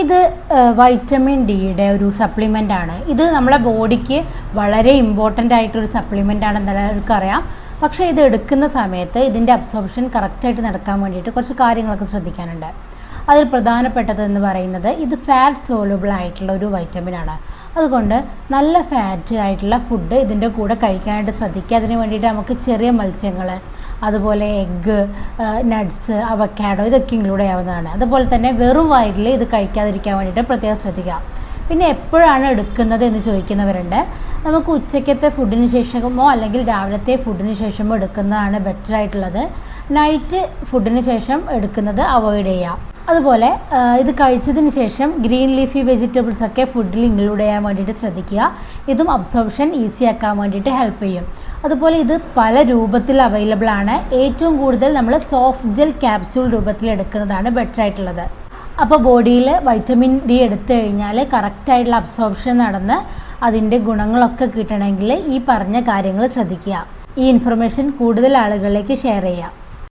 ഇത് വൈറ്റമിൻ ഡിയുടെ ഒരു സപ്ലിമെൻ്റ് ആണ്. ഇത് നമ്മളെ ബോഡിക്ക് വളരെ ഇമ്പോർട്ടൻ്റ് ആയിട്ടൊരു സപ്ലിമെൻ്റ് ആണെന്ന് എല്ലാവർക്കും അറിയാം. പക്ഷേ ഇത് എടുക്കുന്ന സമയത്ത് ഇതിൻ്റെ അബ്സോർപ്ഷൻ കറക്റ്റായിട്ട് നടക്കാൻ വേണ്ടിയിട്ട് കുറച്ച് കാര്യങ്ങളൊക്കെ ശ്രദ്ധിക്കാനുണ്ട്. അതിൽ പ്രധാനപ്പെട്ടതെന്ന് പറയുന്നത് ഇത് ഫാറ്റ് സോലുബിൾ ആയിട്ടുള്ള ഒരു വൈറ്റമിൻ ആണ്. അതുകൊണ്ട് നല്ല ഫാറ്റ് ആയിട്ടുള്ള ഫുഡ് ഇതിൻ്റെ കൂടെ കഴിക്കാനായിട്ട് ശ്രദ്ധിക്കുക. അതിന് വേണ്ടിയിട്ട് നമുക്ക് ചെറിയ മത്സ്യങ്ങൾ, അതുപോലെ എഗ്ഗ്, നട്ട്സ്, അവക്കാഡോ ഇതൊക്കെ ഇൻക്ലൂഡ് ചെയ്യാവുന്നതാണ്. അതുപോലെ തന്നെ വെറും വയറിൽ ഇത് കഴിക്കാതിരിക്കാൻ വേണ്ടിയിട്ട് പ്രത്യേകം ശ്രദ്ധിക്കുക. പിന്നെ എപ്പോഴാണ് എടുക്കുന്നത് എന്ന് ചോദിക്കുന്നവരുണ്ട്. നമുക്ക് ഉച്ചയ്ക്കത്തെ ഫുഡിന് ശേഷമോ അല്ലെങ്കിൽ രാവിലത്തെ ഫുഡിന് ശേഷമോ എടുക്കുന്നതാണ് ബെറ്റർ ആയിട്ടുള്ളത്. നൈറ്റ് ഫുഡിന് ശേഷം എടുക്കുന്നത് അവോയ്ഡ് ചെയ്യാം. അതുപോലെ ഇത് കഴിച്ചതിന് ശേഷം ഗ്രീൻ ലീഫി വെജിറ്റബിൾസ് ഒക്കെ ഫുഡിൽ ഇൻക്ലൂഡ് ചെയ്യാൻ വേണ്ടിയിട്ട് ശ്രദ്ധിക്കുക. ഇതും അബ്സോർപ്ഷൻ ഈസി ആക്കാൻ വേണ്ടിയിട്ട് ഹെൽപ്പ് ചെയ്യും. അതുപോലെ ഇത് പല രൂപത്തിൽ അവൈലബിൾ ആണ്. ഏറ്റവും കൂടുതൽ നമ്മൾ സോഫ്റ്റ് ജെൽ ക്യാപ്സ്യൂൾ രൂപത്തിൽ എടുക്കുന്നതാണ് ബെറ്റർ ആയിട്ടുള്ളത്. അപ്പോൾ ബോഡിയിൽ വൈറ്റമിൻ ഡി എടുത്തു കഴിഞ്ഞാൽ കറക്റ്റായിട്ടുള്ള അബ്സോർപ്ഷൻ നടന്ന് അതിൻ്റെ ഗുണങ്ങളൊക്കെ കിട്ടണമെങ്കിൽ ഈ പറഞ്ഞ കാര്യങ്ങൾ ശ്രദ്ധിക്കുക. ഈ ഇൻഫർമേഷൻ കൂടുതൽ ആളുകളിലേക്ക് ഷെയർ ചെയ്യുക.